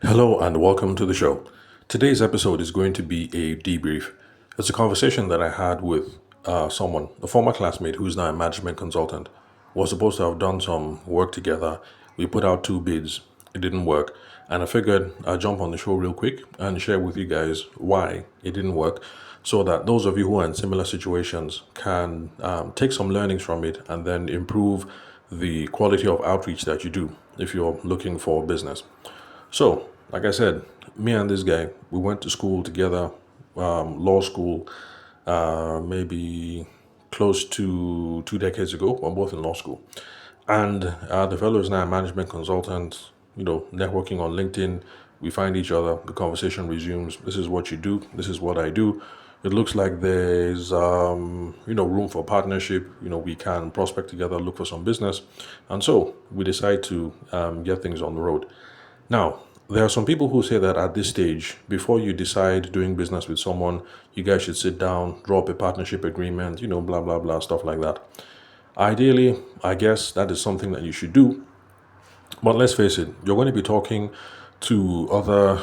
Hello and welcome to the show. Today's episode is going to be a debrief. It's a conversation that I had with someone, a former classmate who's now a management consultant. We're supposed to have done some work together. We put out two bids, it didn't work. And I figured I'd jump on the show real quick and share with you guys why it didn't work so that those of you who are in similar situations can take some learnings from it and then improve the quality of outreach that you do if you're looking for business. So, like I said, me and this guy, we went to school together, law school, maybe close to 2 decades ago. We're both in law school. And the fellow is now a management consultant, networking on LinkedIn. We find each other, the conversation resumes. This is what you do, this is what I do. It looks like there's, room for partnership. We can prospect together, look for some business. And so we decide to get things on the road. Now, there are some people who say that at this stage, before you decide doing business with someone, you guys should sit down, draw up a partnership agreement, blah, blah, blah, stuff like that. Ideally, I guess that is something that you should do. But let's face it, you're going to be talking to other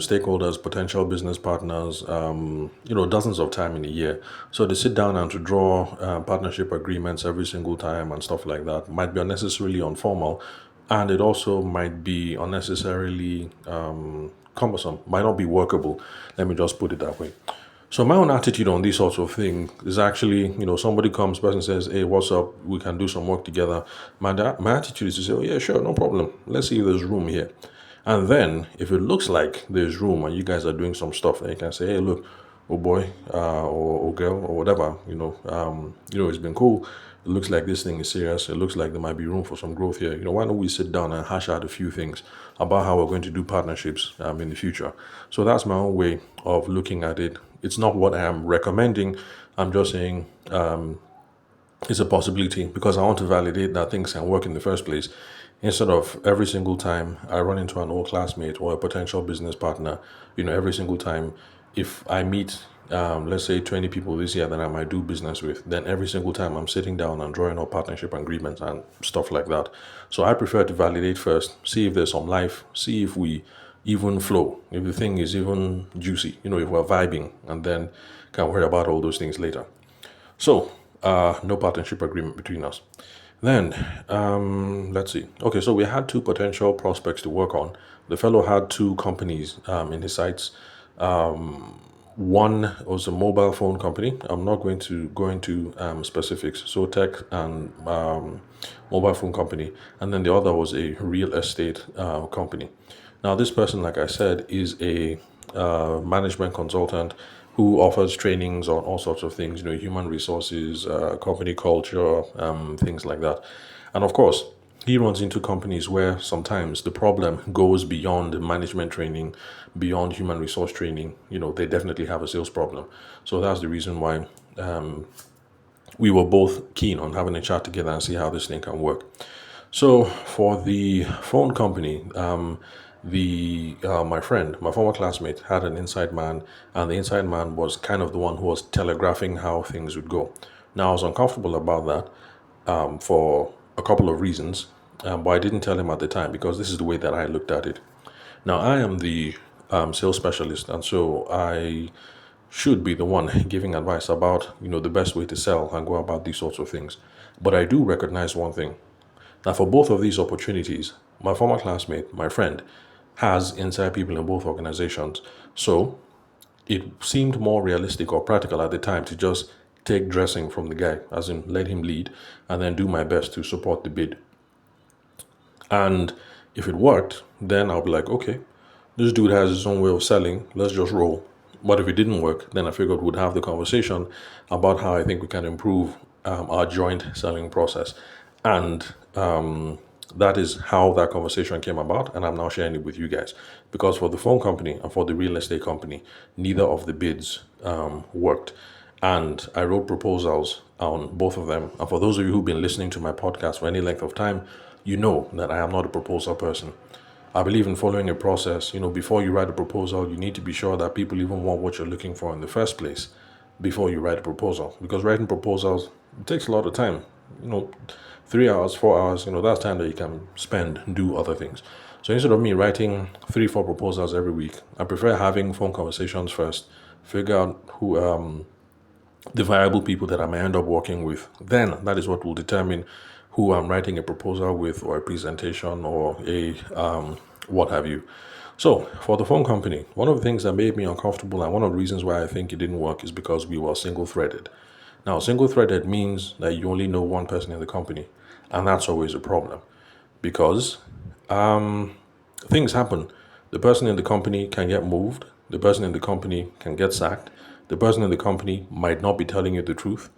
stakeholders, potential business partners, dozens of times in a year. So to sit down and to draw partnership agreements every single time and stuff like that might be unnecessarily informal, and it also might be unnecessarily cumbersome, might not be workable. Let me just put it that way. So my own attitude on these sorts of things is actually, somebody comes, person says, "Hey, what's up? We can do some work together." My attitude is to say, "Oh yeah, sure, no problem. Let's see if there's room here." And then if it looks like there's room and you guys are doing some stuff, then you can say, "Hey, look, oh boy, or girl, or whatever, it's been cool. It looks like this thing is serious. It looks like there might be room for some growth here. Why don't we sit down and hash out a few things about how we're going to do partnerships in the future?" So that's my own way of looking at it. It's not what I am recommending. I'm just saying it's a possibility because I want to validate that things can work in the first place. Instead of every single time I run into an old classmate or a potential business partner, every single time if I meet, let's say 20 people this year that I might do business with, then every single time I'm sitting down and drawing up partnership agreements and stuff like that. So I prefer to validate first, see if there's some life, see if we even flow, if the thing is even juicy, if we're vibing, and then can worry about all those things later. So, no partnership agreement between us. Then, let's see. Okay, so we had two potential prospects to work on. The fellow had two companies in his sites. One was a mobile phone company. I'm not going to go into specifics. So tech and mobile phone company, and then the other was a real estate company. Now, this person, like I said, is a management consultant who offers trainings on all sorts of things, human resources, company culture, things like that. And of course, he runs into companies where sometimes the problem goes beyond the management training, beyond human resource training. They definitely have a sales problem. So that's the reason why we were both keen on having a chat together and see how this thing can work. So for the phone company, the my friend, my former classmate, had an inside man, and the inside man was kind of the one who was telegraphing how things would go. Now I was uncomfortable about that for a couple of reasons, but I didn't tell him at the time because this is the way that I looked at it. Now I am the sales specialist, and so I should be the one giving advice about the best way to sell and go about these sorts of things. But I do recognize one thing. Now, for both of these opportunities, my former classmate, my friend, has inside people in both organizations. So it seemed more realistic or practical at the time to just take dressing from the guy, as in let him lead, and then do my best to support the bid. And if it worked, then I'll be like, okay, this dude has his own way of selling. Let's just roll. But if it didn't work, then I figured we'd have the conversation about how I think we can improve our joint selling process. And that is how that conversation came about. And I'm now sharing it with you guys. Because for the phone company and for the real estate company, neither of the bids worked. And I wrote proposals on both of them. And for those of you who've been listening to my podcast for any length of time, you know that I am not a proposal person. I believe in following a process. Before you write a proposal, you need to be sure that people even want what you're looking for in the first place before you write a proposal. Because writing proposals, it takes a lot of time. you know, 3 hours, 4 hours, that's time that you can spend, do other things. So instead of me writing three, four proposals every week, I prefer having phone conversations first, figure out who the viable people that I may end up working with. Then that is what will determine who I'm writing a proposal with, or a presentation, or a what have you. So for the phone company, one of the things that made me uncomfortable, and one of the reasons why I think it didn't work, is because we were single threaded. Now, single threaded means that you only know one person in the company, and that's always a problem because things happen. The person in the company can get moved. The person in the company can get sacked. The person in the company might not be telling you the truth.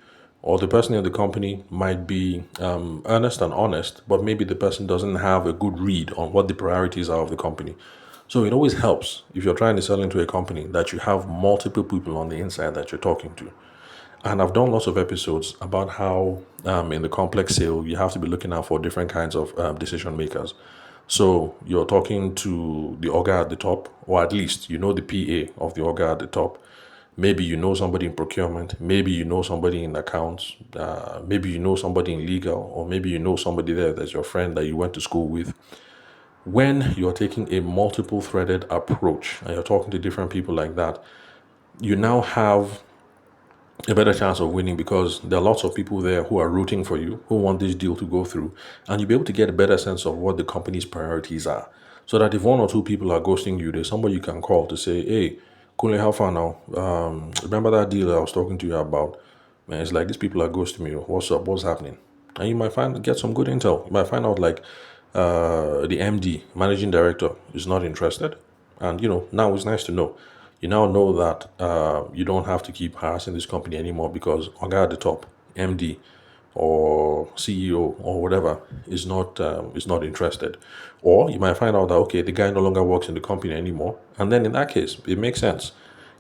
Or the person in the company might be earnest and honest, but maybe the person doesn't have a good read on what the priorities are of the company. So it always helps if you're trying to sell into a company that you have multiple people on the inside that you're talking to. And I've done lots of episodes about how in the complex sale, you have to be looking out for different kinds of decision makers. So you're talking to the orga at the top, or at least you know the PA of the orga at the top. Maybe you know somebody in procurement. Maybe you know somebody in accounts. Maybe you know somebody in legal, or maybe you know somebody there that's your friend that you went to school with. When you're taking a multiple threaded approach and you're talking to different people like that, you now have a better chance of winning because there are lots of people there who are rooting for you, who want this deal to go through, and you'll be able to get a better sense of what the company's priorities are. So that if one or two people are ghosting you, there's somebody you can call to say, hey, Kunle, how far now? Remember that deal I was talking to you about? Man, it's like these people are ghosting me. What's up? What's happening? And you might get some good intel. You might find out like the MD, managing director, is not interested. And now it's nice to know. You now know that you don't have to keep harassing this company anymore because Oga at the top, MD or CEO or whatever, is not interested. Or you might find out that okay, the guy no longer works in the company anymore, and then in that case, it makes sense.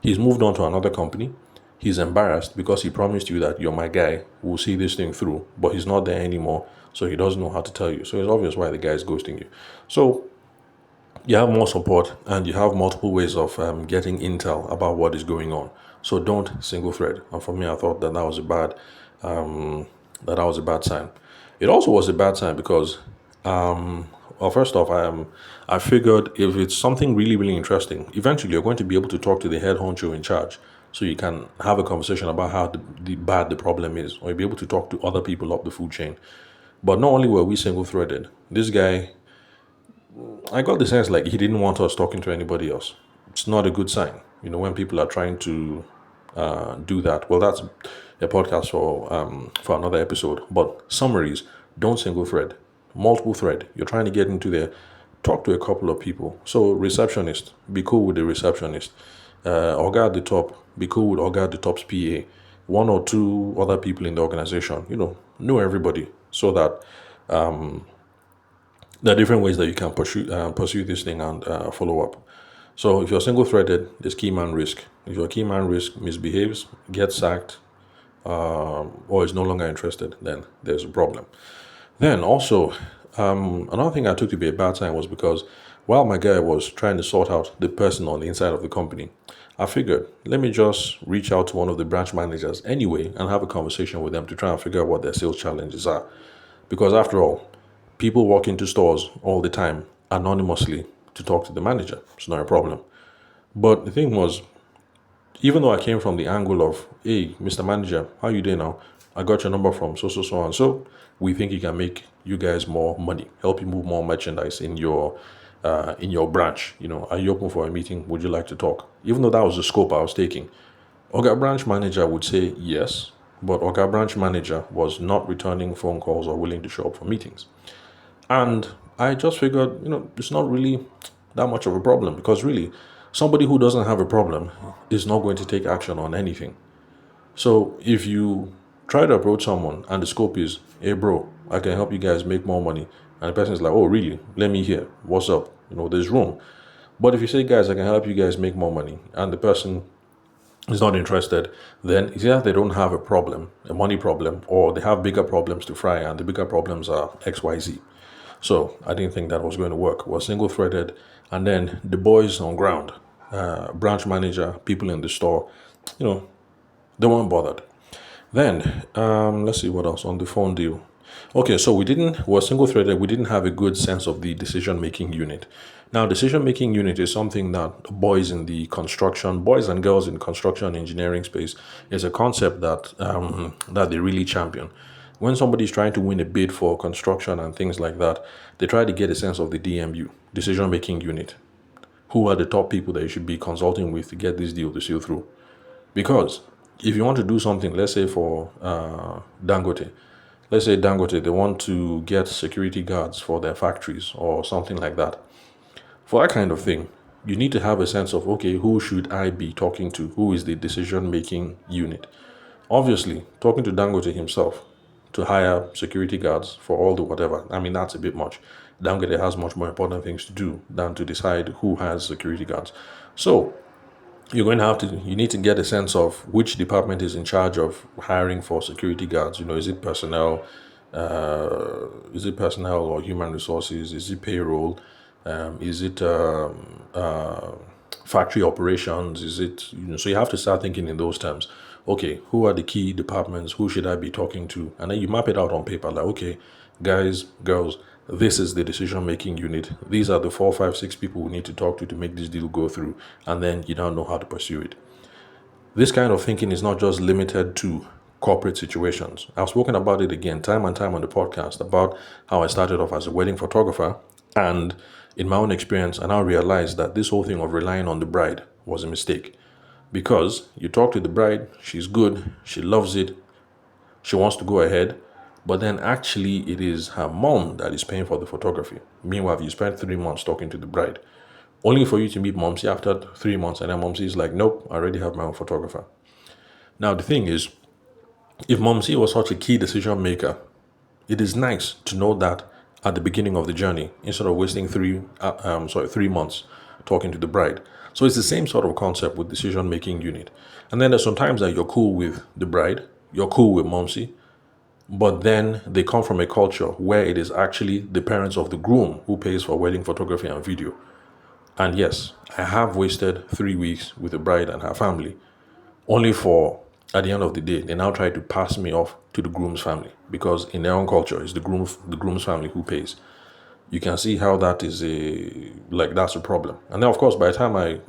He's moved on to another company. He's embarrassed because he promised you that you're my guy, we'll see this thing through, but he's not there anymore, so he doesn't know how to tell you. So it's obvious why the guy is ghosting you. So you have more support and you have multiple ways of getting intel about what is going on. So don't single thread. And for me, I thought that was a bad sign. It also was a bad sign because, well, first off, I figured if it's something really really interesting, eventually you're going to be able to talk to the head honcho in charge, so you can have a conversation about how the bad the problem is, or you'll be able to talk to other people up the food chain. But not only were we single threaded, this guy, I got the sense like he didn't want us talking to anybody else. It's not a good sign, when people are trying to do that. Well, that's a podcast for another episode. But summaries: don't single thread, multiple thread. You're trying to get into there. Talk to a couple of people. So receptionist, be cool with the receptionist. Orga at the top, be cool with Orga at the top's PA. One or two other people in the organization. Know everybody so that there are different ways that you can pursue this thing and follow up. So if you're single threaded, there's key man risk. If your key man risk misbehaves, gets sacked, or is no longer interested, then there's a problem. Then also, another thing I took to be a bad sign was because while my guy was trying to sort out the person on the inside of the company, I figured, let me just reach out to one of the branch managers anyway and have a conversation with them to try and figure out what their sales challenges are. Because after all, people walk into stores all the time anonymously to talk to the manager. It's not a problem. But the thing was, even though I came from the angle of, hey, Mr. Manager, how you doing now? I got your number from so and so. We think you can make you guys more money, help you move more merchandise in your branch. Are you open for a meeting? Would you like to talk? Even though that was the scope I was taking, Oga branch manager would say yes, but Oga branch manager was not returning phone calls or willing to show up for meetings. And I just figured, it's not really that much of a problem because really, somebody who doesn't have a problem is not going to take action on anything. So if you try to approach someone and the scope is, hey, bro, I can help you guys make more money. And the person is like, oh, really? Let me hear. What's up? There's room. But if you say, guys, I can help you guys make more money, and the person is not interested, then it's either they don't have a problem, a money problem, or they have bigger problems to fry, and the bigger problems are XYZ. So I didn't think that was going to work. It was single threaded, and then the boys on ground, branch manager, people in the store, they weren't bothered. Then, let's see what else on the phone deal. Okay, so we're single threaded, we didn't have a good sense of the decision making unit. Now, decision making unit is something that boys and girls in construction and engineering space, is a concept that they really champion. When somebody's trying to win a bid for construction and things like that, they try to get a sense of the DMU, decision making unit. Who are the top people that you should be consulting with to get this deal to sail through? Because if you want to do something, let's say for Dangote, let's say Dangote, they want to get security guards for their factories or something like that. For that kind of thing, you need to have a sense of, okay, who should I be talking to? Who is the decision making unit? Obviously, talking to Dangote himself to hire security guards for all the whatever, I mean, that's a bit much. Dangote has much more important things to do than to decide who has security guards. So, you need to get a sense of which department is in charge of hiring for security guards. Is it personnel or human resources? Is it payroll? Is it factory operations? Is it, so you have to start thinking in those terms. Okay, who are the key departments? Who should I be talking to? And then you map it out on paper like, okay, guys, girls, this is the decision making unit. These are the 4, 5, 6 people we need to talk to make this deal go through. And then you don't know how to pursue it. This kind of thinking is not just limited to corporate situations. I've spoken about it again time and time on the podcast about how I started off as a wedding photographer, and in my own experience, I now realized that this whole thing of relying on the bride was a mistake. Because you talk to the bride, she's good, she loves it, she wants to go ahead, but then actually it is her mom that is paying for the photography. Meanwhile, you spent 3 months talking to the bride, only for you to meet Momsy after 3 months, and then Momsy is like, nope, I already have my own photographer. Now, the thing is, if Momsy was such a key decision maker, it is nice to know that at the beginning of the journey, instead of wasting 3 months talking to the bride. So it's the same sort of concept with decision making unit. And then there's sometimes that you're cool with the bride, you're cool with Momsy, but then they come from a culture where it is actually the parents of the groom who pays for wedding photography and video. And yes, I have wasted 3 weeks with the bride and her family, only for at the end of the day, they now try to pass me off to the groom's family because in their own culture, it's the groom's family who pays. You can see how that is that's a problem. And then, of course, by the time I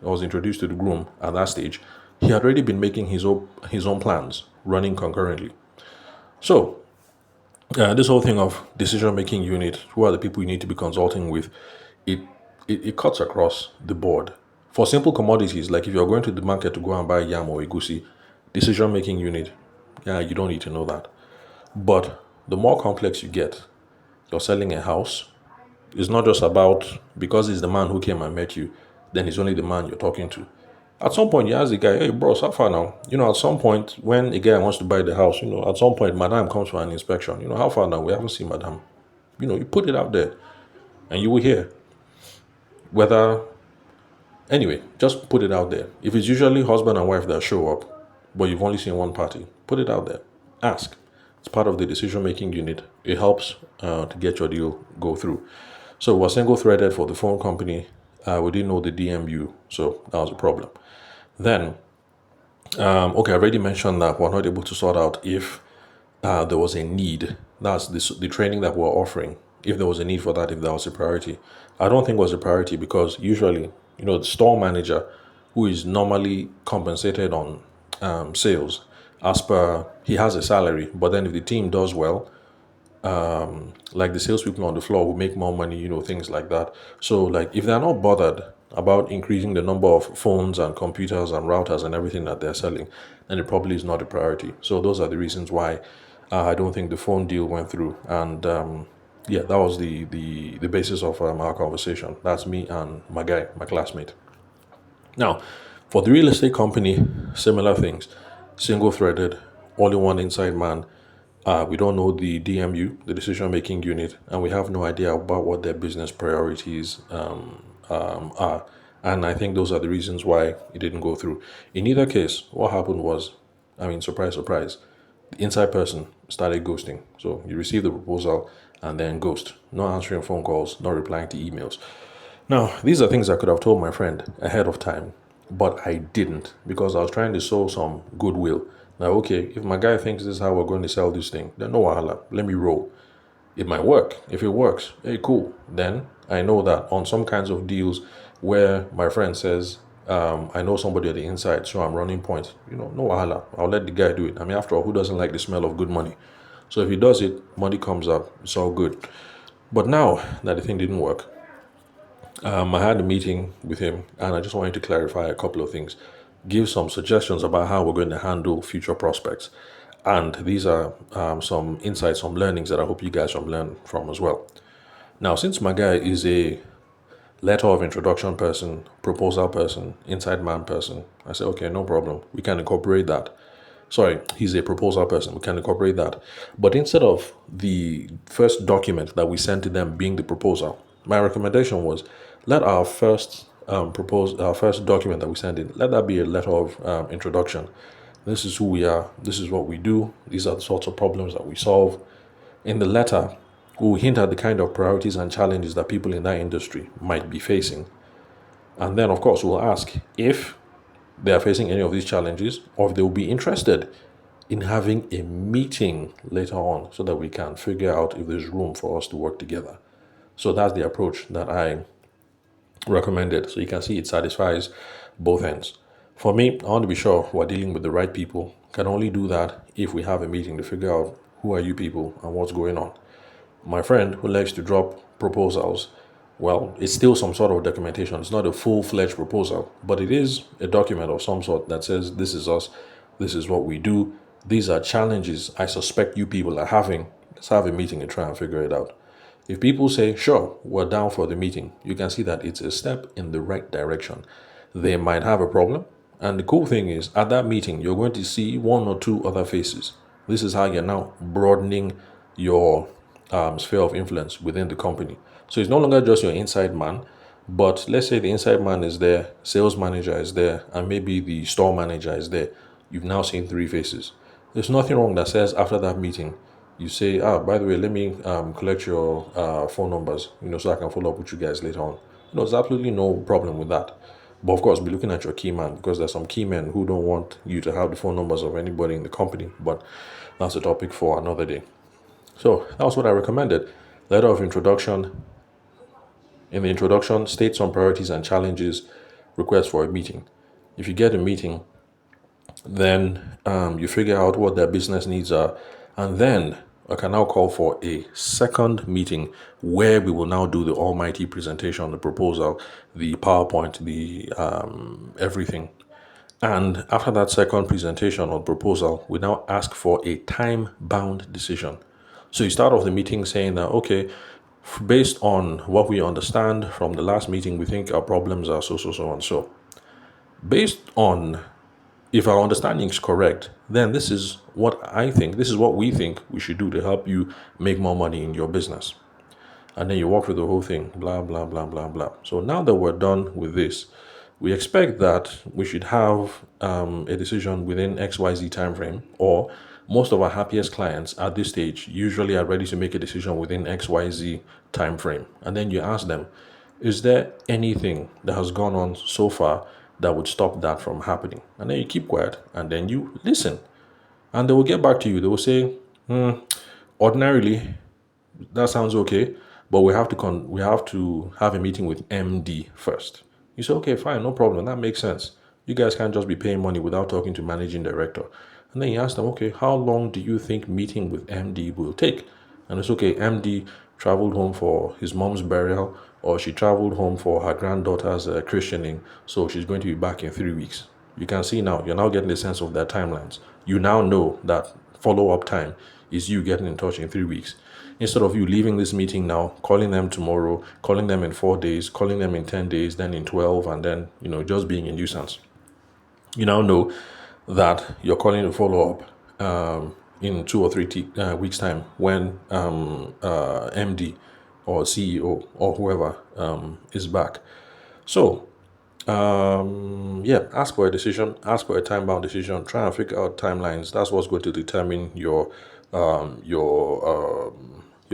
was introduced to the groom at that stage, he had already been making his own plans, running concurrently. So this whole thing of decision making unit, who are the people you need to be consulting with, it, it cuts across the board. For simple commodities, like if you're going to the market to go and buy yam or egusi, decision making unit, yeah, you don't need to know that. But the more complex you get, you're selling a house, it's not just about because he's the man who came and met you, then he's only the man you're talking to. At some point, you ask the guy, hey, bros, how far now? At some point, when a guy wants to buy the house, at some point, madam comes for an inspection. How far now? We haven't seen madam. You put it out there and you will hear whether, anyway, just put it out there. If it's usually husband and wife that show up, but you've only seen one party, put it out there. Ask. It's part of the decision making unit. It helps to get your deal go through. So we're single threaded for the phone company. We didn't know the DMU, so that was a problem. Then, okay, I already mentioned that we're not able to sort out if there was a need. That's the training that we're offering. If there was a need for that, if that was a priority. I don't think it was a priority because usually, the store manager, who is normally compensated on sales, as per he has a salary, but then if the team does well, like the salespeople on the floor will make more money, things like that. So, like, if they're not bothered about increasing the number of phones and computers and routers and everything that they're selling, then it probably is not a priority. So, those are the reasons why I don't think the phone deal went through. And yeah, that was the basis of our conversation. That's me and my guy, my classmate. Now, for the real estate company, similar things. Single threaded, only one inside man. We don't know the DMU, the decision making unit, and we have no idea about what their business priorities are. And I think those are the reasons why it didn't go through. In either case, what happened was, surprise, surprise, the inside person started ghosting. So you receive the proposal and then ghost, not answering phone calls, not replying to emails. Now, these are things I could have told my friend ahead of time, but I didn't because I was trying to sow some goodwill Now, okay, if my guy thinks this is how we're going to sell this thing, then no wahala. Let me roll. It might work. If it works, hey, cool. Then I know that on some kinds of deals where my friend says, I know somebody at the inside, so I'm running points. No wahala. I'll let the guy do it. I mean, after all, who doesn't like the smell of good money? So if he does it, money comes up. It's all good. But now that the thing didn't work, I had a meeting with him and I just wanted to clarify a couple of things, give some suggestions about how we're going to handle future prospects. And these are some insights, some learnings that I hope you guys will learn from as well. Now, since my guy is a letter of introduction person, proposal person, inside man person, I said, okay, no problem. We can incorporate that. Sorry, he's a proposal person. We can incorporate that. But instead of the first document that we sent to them being the proposal, my recommendation was let our our first document that we send in, let that be a letter of introduction. This is who we are. This is what we do. These are the sorts of problems that we solve. In the letter, we'll hint at the kind of priorities and challenges that people in that industry might be facing. And then, of course, we'll ask if they are facing any of these challenges or if they will be interested in having a meeting later on so that we can figure out if there's room for us to work together. So that's the approach that I recommended. So you can see it satisfies both ends. For me, I want to be sure we're dealing with the right people. Can only do that if we have a meeting to figure out who are you people and what's going on. My friend who likes to drop proposals, well, it's still some sort of documentation. It's not a full-fledged proposal, but it is a document of some sort that says this is us, this is what we do, these are challenges I suspect you people are having. Let's have a meeting and try and figure it out. If people say, sure, we're down for the meeting, you can see that it's a step in the right direction. They might have a problem. And the cool thing is, at that meeting, you're going to see one or two other faces. This is how you're now broadening your sphere of influence within the company. So it's no longer just your inside man, but let's say the inside man is there, sales manager is there, and maybe the store manager is there. You've now seen three faces. There's nothing wrong that says after that meeting, you say, by the way, let me collect your phone numbers, so I can follow up with you guys later on. There's absolutely no problem with that. But of course, be looking at your key man because there's some key men who don't want you to have the phone numbers of anybody in the company. But that's a topic for another day. So that was what I recommended. Letter of introduction. In the introduction, state some priorities and challenges, request for a meeting. If you get a meeting, then you figure out what their business needs are, and then I can now call for a second meeting where we will now do the almighty presentation, the proposal, the PowerPoint, the everything. And after that second presentation or proposal, we now ask for a time-bound decision. So you start off the meeting saying that, okay, based on what we understand from the last meeting, we think our problems are so, and so. Based on if our understanding is correct, then this is what I think, this is what we think we should do to help you make more money in your business. And then you walk through the whole thing, blah, blah, blah, blah, blah. So now that we're done with this, we expect that we should have a decision within XYZ timeframe, or most of our happiest clients at this stage usually are ready to make a decision within XYZ timeframe. And then you ask them, is there anything that has gone on so far that would stop that from happening? And then you keep quiet and then you listen. And they will get back to you. They will say, ordinarily, that sounds okay, but we have to have a meeting with MD first. You say, okay, fine, no problem. That makes sense. You guys can't just be paying money without talking to managing director. And then you ask them, okay, how long do you think meeting with MD will take? And it's okay, MD traveled home for his mom's burial, or she traveled home for her granddaughter's christening, so she's going to be back in 3 weeks. You can see now, you're now getting a sense of their timelines. You now know that follow-up time is you getting in touch in 3 weeks. Instead of you leaving this meeting now, calling them tomorrow, calling them in 4 days, calling them in 10 days, then in 12, and then, just being a nuisance. You now know that you're calling to follow up in 2 or 3 weeks' time when MD or CEO or whoever is back. So, ask for a decision, ask for a time-bound decision, try and figure out timelines. That's what's going to determine your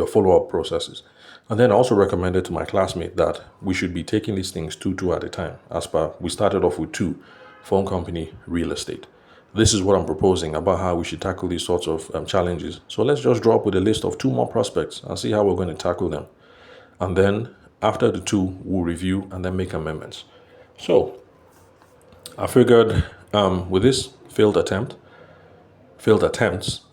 follow-up processes. And then I also recommended to my classmate that we should be taking these things two at a time. As per, we started off with two: phone company, real estate. this is what I'm proposing about how we should tackle these sorts of challenges. So let's just draw up with a list of two more prospects and see how we're going to tackle them. And then after the two, we'll review and then make amendments. So I figured with this failed attempts,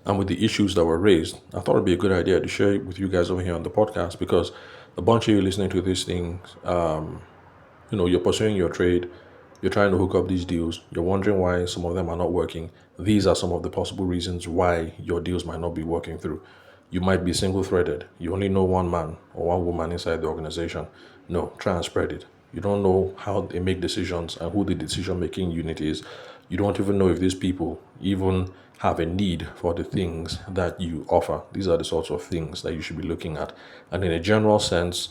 and with the issues that were raised, I thought it'd be a good idea to share it with you guys over here on the podcast, because a bunch of you listening to these things, you're pursuing your trade, you're trying to hook up these deals, you're wondering why some of them are not working. These are some of the possible reasons why your deals might not be working through. You might be single threaded. You only know one man or one woman inside the organization. No, try and spread it. You don't know how they make decisions and who the decision making unit is. You don't even know if these people even have a need for the things that you offer. These are the sorts of things that you should be looking at. And in a general sense,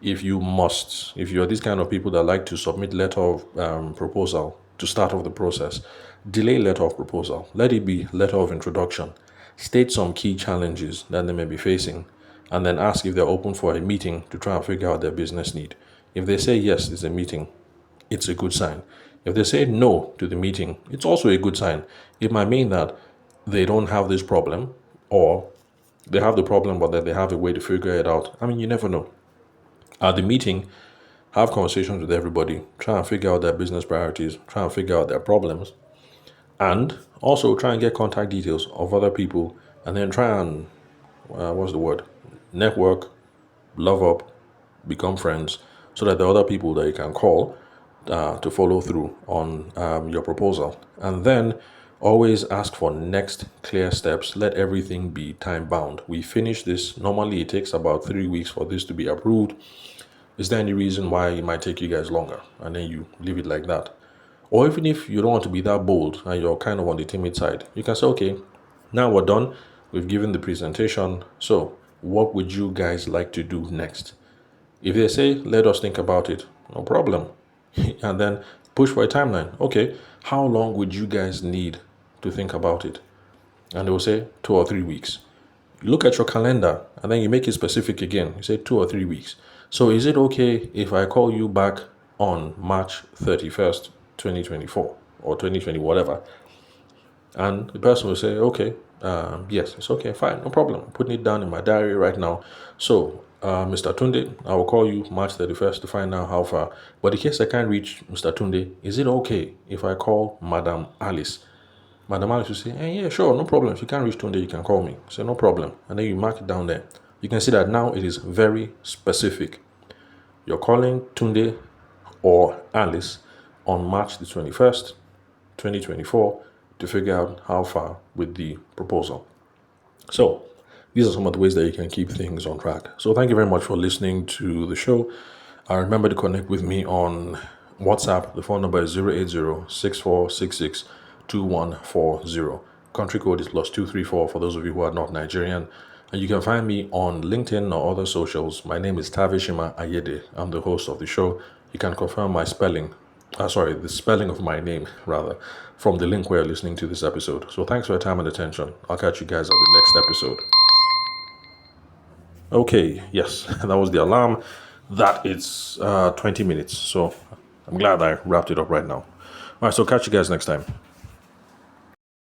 if you're these kind of people that like to submit letter of proposal to start off the process, delay letter of proposal. Let it be letter of introduction. State some key challenges that they may be facing, and then ask if they're open for a meeting to try and figure out their business need. If they say yes, it's a meeting, it's a good sign. If they say no to the meeting, it's also a good sign. It might mean that they don't have this problem, or they have the problem, but that they have a way to figure it out. I mean, you never know. At the meeting, have conversations with everybody, try and figure out their business priorities, try and figure out their problems, and also try and get contact details of other people, and then try and, network, love up, become friends, so that there are other people that you can call to follow through on your proposal. And then always ask for next clear steps. Let everything be time bound. We finish this. Normally, it takes about 3 weeks for this to be approved. Is there any reason why it might take you guys longer? And then you leave it like that. Or even if you don't want to be that bold and you're kind of on the timid side, you can say, okay, now we're done. We've given the presentation. So what would you guys like to do next? If they say, let us think about it, no problem. And then push for a timeline. Okay, how long would you guys need to think about it? And they will say 2 or 3 weeks. You look at your calendar and then you make it specific again. You say 2 or 3 weeks. So is it okay if I call you back on March 31st, 2024 or 2020, whatever? And the person will say, okay, yes, it's okay, fine, no problem. I'm putting it down in my diary right now. So, Mr. Tunde, I will call you March 31st to find out how far. But in case I can't reach Mr. Tunde, is it okay if I call Madam Alice? Madam Alice will say, yeah, sure, no problem. If you can't reach Tunde, you can call me. Say, no problem. And then you mark it down there. You can see that now it is very specific. You're calling Tunde or Alice on March the 21st, 2024 to figure out how far with the proposal. So these are some of the ways that you can keep things on track. So thank you very much for listening to the show. Remember to connect with me on WhatsApp. The phone number is 080-6466-2140. Country code is +234 for those of you who are not Nigerian. And you can find me on LinkedIn or other socials. My name is Tavishima Ayede. I'm the host of the show. You can confirm my spelling, the spelling of my name, rather, from the link where you're listening to this episode. So thanks for your time and attention. I'll catch you guys on the next episode. Okay, yes, that was the alarm. That it's 20 minutes. So I'm glad I wrapped it up right now. All right, so catch you guys next time.